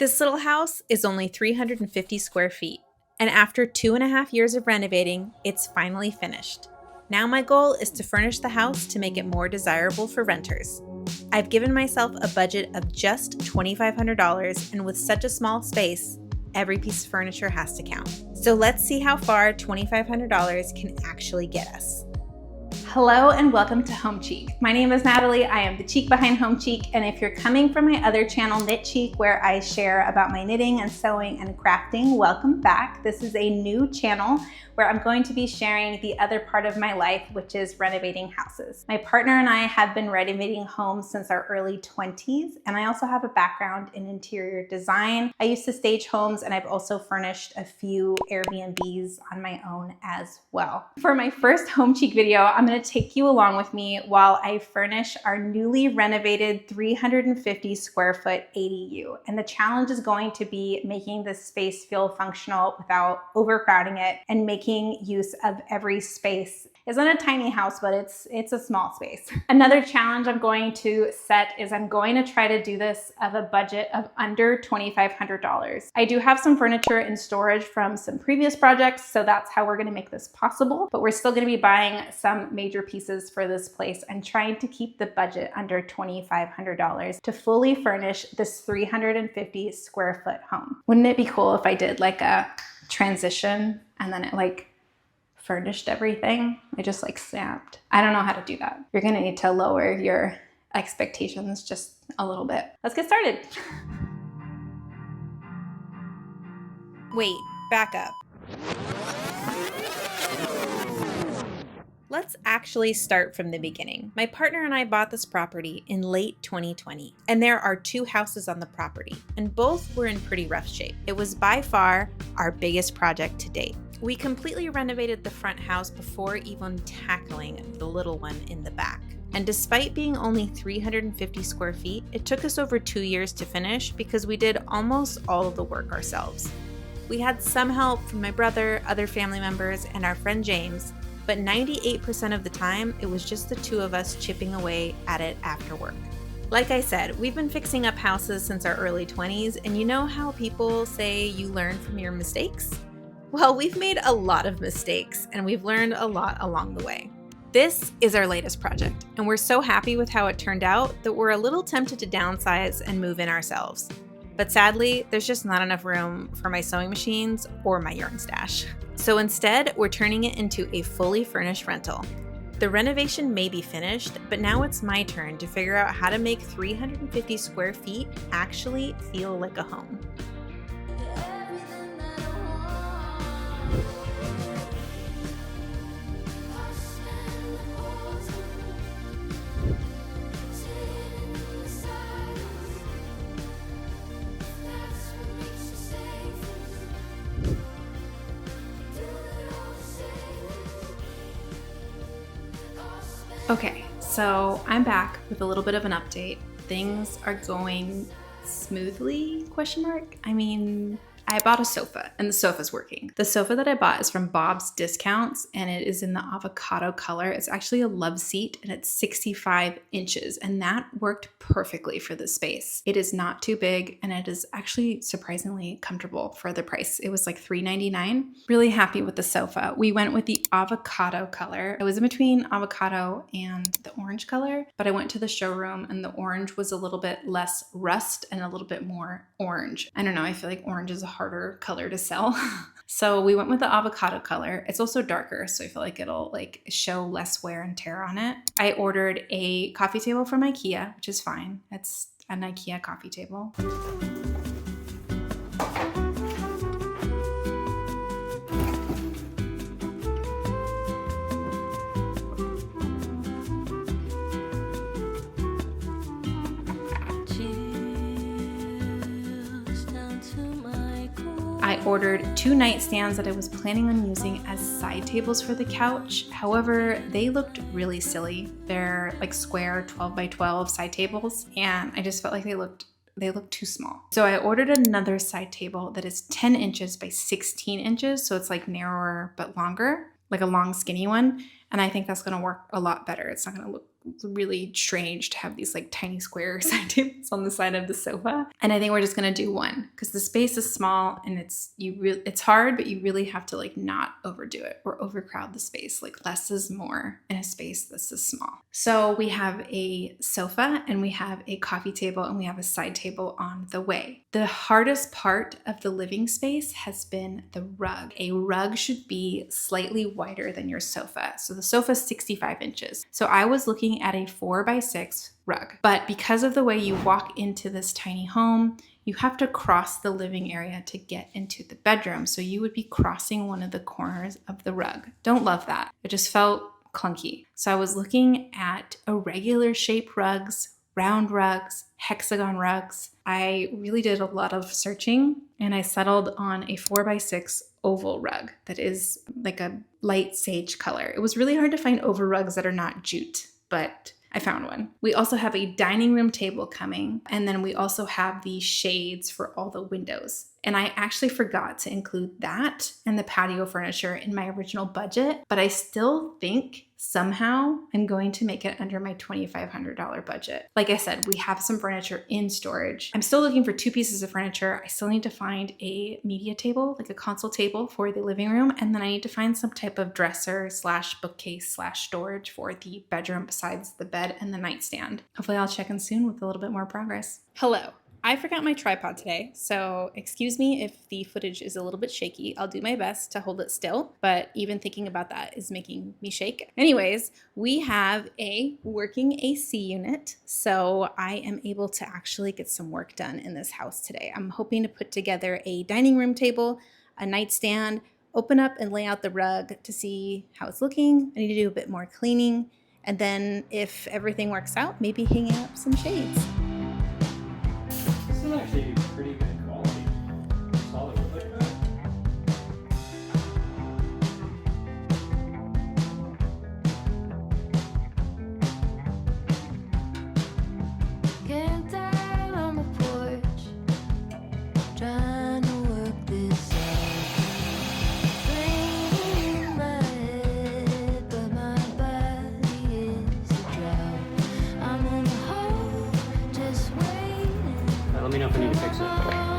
This little house is only 350 square feet, and after 2.5 years of renovating, it's finally finished. Now my goal is to furnish the house to make it more desirable for renters. I've given myself a budget of just $2,500, and with such a small space, every piece of furniture has to count. So let's see how far $2,500 can actually get us. Hello and welcome to HomeCheek. My name is Natalie. I am the cheek behind HomeCheek, and if you're coming from my other channel, Knit Cheek, where I share about my knitting and sewing and crafting, welcome back. This is a new channel where I'm going to be sharing the other part of my life, which is renovating houses. My partner and I have been renovating homes since our early 20s, and I also have a background in interior design. I used to stage homes, and I've also furnished a few Airbnbs on my own as well. For my first HomeCheek video, I'm going to take you along with me while I furnish our newly renovated 350 square foot ADU. And the challenge is going to be making this space feel functional without overcrowding it and making use of every space. It's not a tiny house, but it's a small space. Another challenge I'm going to set is I'm going to try to do this of a budget of under $2,500. I do have some furniture in storage from some previous projects, so that's how we're gonna make this possible, but we're still gonna be buying some major pieces for this place and trying to keep the budget under $2,500 to fully furnish this 350 square foot home. Wouldn't it be cool if I did like a transition and then it like furnished everything? I just like snapped. I don't know how to do that. You're gonna need to lower your expectations just a little bit. Let's get started. Wait, back up. Let's actually start from the beginning. My partner and I bought this property in late 2020, and there are 2 houses on the property, and both were in pretty rough shape. It was by far our biggest project to date. We completely renovated the front house before even tackling the little one in the back. And despite being only 350 square feet, it took us over 2 years to finish because we did almost all of the work ourselves. We had some help from my brother, other family members, and our friend James, but 98% of the time, it was just the 2 of us chipping away at it after work. Like I said, we've been fixing up houses since our early 20s, and you know how people say you learn from your mistakes? Well, we've made a lot of mistakes, and we've learned a lot along the way. This is our latest project, and we're so happy with how it turned out that we're a little tempted to downsize and move in ourselves. But sadly, there's just not enough room for my sewing machines or my yarn stash. So instead, we're turning it into a fully furnished rental. The renovation may be finished, but now it's my turn to figure out how to make 350 square feet actually feel like a home. Okay, so I'm back with a little bit of an update. Things are going smoothly, question mark? I mean, I bought a sofa and the sofa's working. The sofa that I bought is from Bob's Discounts and it is in the avocado color. It's actually a love seat and it's 65 inches and that worked perfectly for this space. It is not too big and it is actually surprisingly comfortable for the price. It was like $3.99. Really happy with the sofa. We went with the avocado color. I was in between avocado and the orange color, but I went to the showroom and the orange was a little bit less rust and a little bit more orange. I don't know, I feel like orange is a harder color to sell. So we went with the avocado color. It's also darker, so I feel like it'll like show less wear and tear on it. I ordered a coffee table from IKEA, which is fine. It's an IKEA coffee table. I ordered 2 nightstands that I was planning on using as side tables for the couch. However, they looked really silly. They're like square 12 by 12 side tables, and I just felt like they looked too small. So I ordered another side table that is 10 inches by 16 inches. So it's like narrower but longer, like a long skinny one. And I think that's gonna work a lot better. It's not gonna look really strange to have these like tiny square side tables on the side of the sofa. And I think we're just gonna do one because the space is small and it's hard, but you really have to like not overdo it or overcrowd the space. Like less is more in a space this is small. So we have a sofa and we have a coffee table and we have a side table on the way. The hardest part of the living space has been the rug. A rug should be slightly wider than your sofa. So the sofa is 65 inches. So I was looking at a 4x6 rug, but because of the way you walk into this tiny home, you have to cross the living area to get into the bedroom. So you would be crossing one of the corners of the rug. Don't love that. It just felt clunky. So I was looking at irregular shape rugs, round rugs, hexagon rugs. I really did a lot of searching and I settled on a 4x6 oval rug that is like a light sage color. It was really hard to find oval rugs that are not jute, but I found one. We also have a dining room table coming, and then we also have the shades for all the windows. And I actually forgot to include that and the patio furniture in my original budget, but I still think somehow I'm going to make it under my $2,500 budget. Like I said, we have some furniture in storage. I'm still looking for 2 pieces of furniture. I still need to find a media table, like a console table for the living room. And then I need to find some type of dresser / bookcase / storage for the bedroom besides the bed and the nightstand. Hopefully I'll check in soon with a little bit more progress. Hello. I forgot my tripod today, so excuse me if the footage is a little bit shaky. I'll do my best to hold it still, but even thinking about that is making me shake. Anyways, we have a working AC unit, so I am able to actually get some work done in this house today. I'm hoping to put together a dining room table, a nightstand, open up and lay out the rug to see how it's looking. I need to do a bit more cleaning, and then if everything works out, maybe hanging up some shades. This is actually pretty good quality. Solid wood like that. Get down on the porch, trying to work this out. Brain in my head, but my body is a drought. I'm in a hole, just waiting. Let me know if I need to fix it.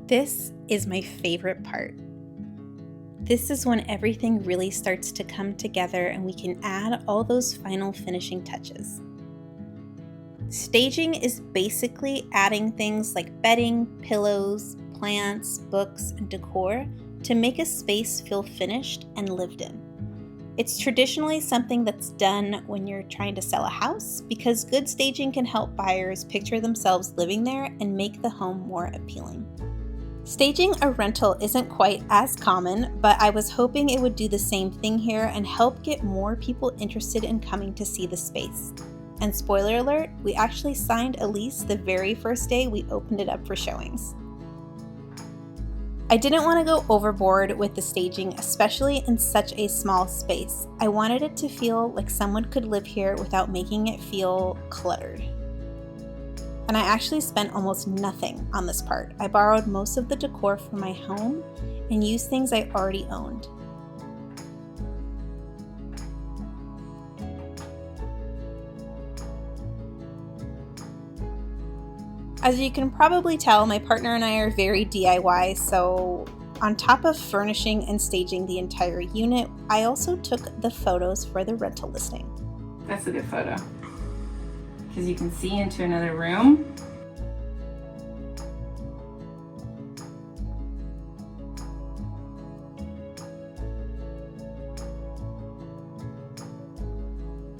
This is my favorite part. This is when everything really starts to come together and we can add all those final finishing touches. Staging is basically adding things like bedding, pillows, plants, books, and decor to make a space feel finished and lived in. It's traditionally something that's done when you're trying to sell a house because good staging can help buyers picture themselves living there and make the home more appealing. Staging a rental isn't quite as common, but I was hoping it would do the same thing here and help get more people interested in coming to see the space. And spoiler alert, we actually signed a lease the very first day we opened it up for showings. I didn't want to go overboard with the staging, especially in such a small space. I wanted it to feel like someone could live here without making it feel cluttered. And I actually spent almost nothing on this part. I borrowed most of the decor from my home and used things I already owned. As you can probably tell, my partner and I are very DIY, so on top of furnishing and staging the entire unit, I also took the photos for the rental listing. That's a good photo, because you can see into another room.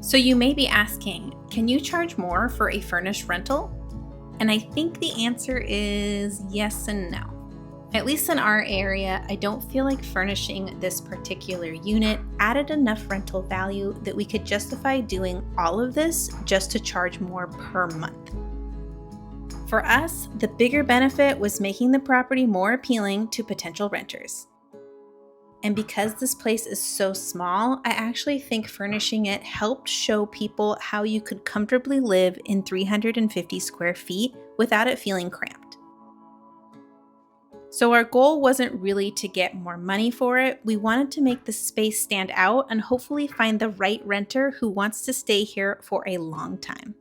So you may be asking, can you charge more for a furnished rental? And I think the answer is yes and no. At least in our area, I don't feel like furnishing this particular unit added enough rental value that we could justify doing all of this just to charge more per month. For us, the bigger benefit was making the property more appealing to potential renters. And because this place is so small, I actually think furnishing it helped show people how you could comfortably live in 350 square feet without it feeling cramped. So our goal wasn't really to get more money for it. We wanted to make the space stand out and hopefully find the right renter who wants to stay here for a long time.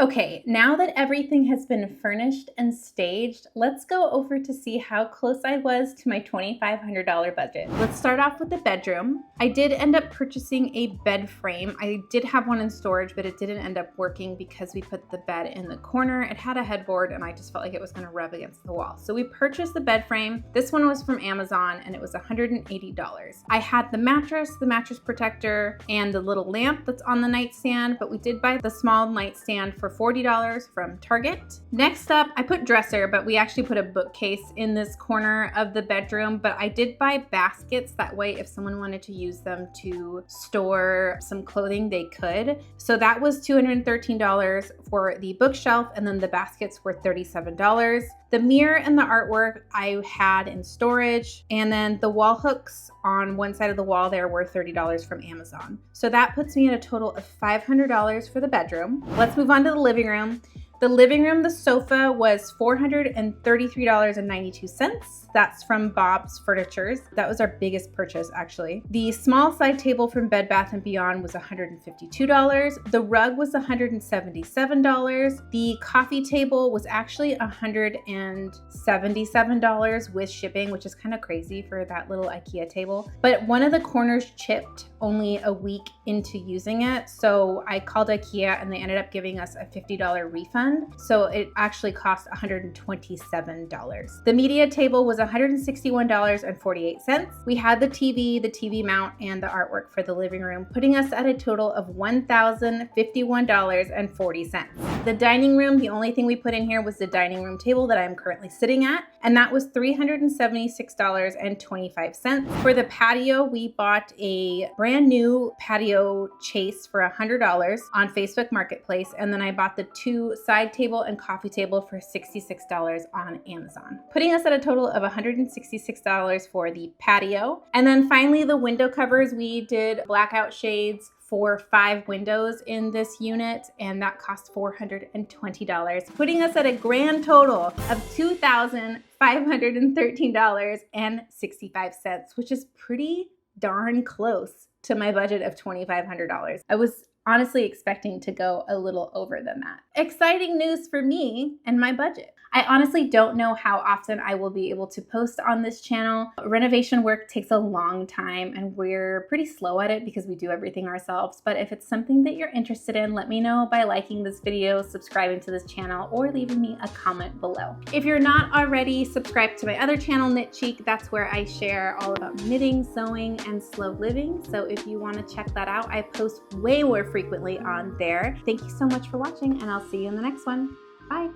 Okay, now that everything has been furnished and staged, let's go over to see how close I was to my $2,500 budget. Let's start off with the bedroom. I did end up purchasing a bed frame. I did have one in storage, but it didn't end up working because we put the bed in the corner. It had a headboard and I just felt like it was gonna rub against the wall. So we purchased the bed frame. This one was from Amazon and it was $180. I had the mattress protector, and the little lamp that's on the nightstand, but we did buy the small nightstand for $40 from Target. Next up, I put dresser, but we actually put a bookcase in this corner of the bedroom, but I did buy baskets. That way, if someone wanted to use them to store some clothing, they could. So that was $213 for the bookshelf, and then the baskets were $37. The mirror and the artwork I had in storage, and then the wall hooks on one side of the wall there were $30 from Amazon. So that puts me at a total of $500 for the bedroom. Let's move on to the living room. The living room, the sofa was $433.92. That's from Bob's Furnitures. That was our biggest purchase, actually. The small side table from Bed Bath & Beyond was $152. The rug was $177. The coffee table was actually $177 with shipping, which is kind of crazy for that little IKEA table. But one of the corners chipped only a week into using it. So I called IKEA and they ended up giving us a $50 refund. So it actually cost $127. The media table was $161.48. We had the TV mount, and the artwork for the living room, putting us at a total of $1,051.40. The dining room, the only thing we put in here was the dining room table that I'm currently sitting at, and that was $376.25. For the patio, we bought a brand new patio chase for $100 on Facebook Marketplace, and then I bought the two side table and coffee table for $66 on Amazon, putting us at a total of $166 for the patio. And then finally, the window covers, we did blackout shades for 5 windows in this unit, and that cost $420, putting us at a grand total of $2,513.65, which is pretty darn close to my budget of $2,500. I was honestly expecting to go a little over than that. Exciting news for me and my budget. I honestly don't know how often I will be able to post on this channel. Renovation work takes a long time and we're pretty slow at it because we do everything ourselves. But if it's something that you're interested in, let me know by liking this video, subscribing to this channel, or leaving me a comment below. If you're not already subscribed to my other channel, Knit Cheek, that's where I share all about knitting, sewing, and slow living. So if you want to check that out, I post way more frequently on there. Thank you so much for watching, and I'll see you in the next one. Bye.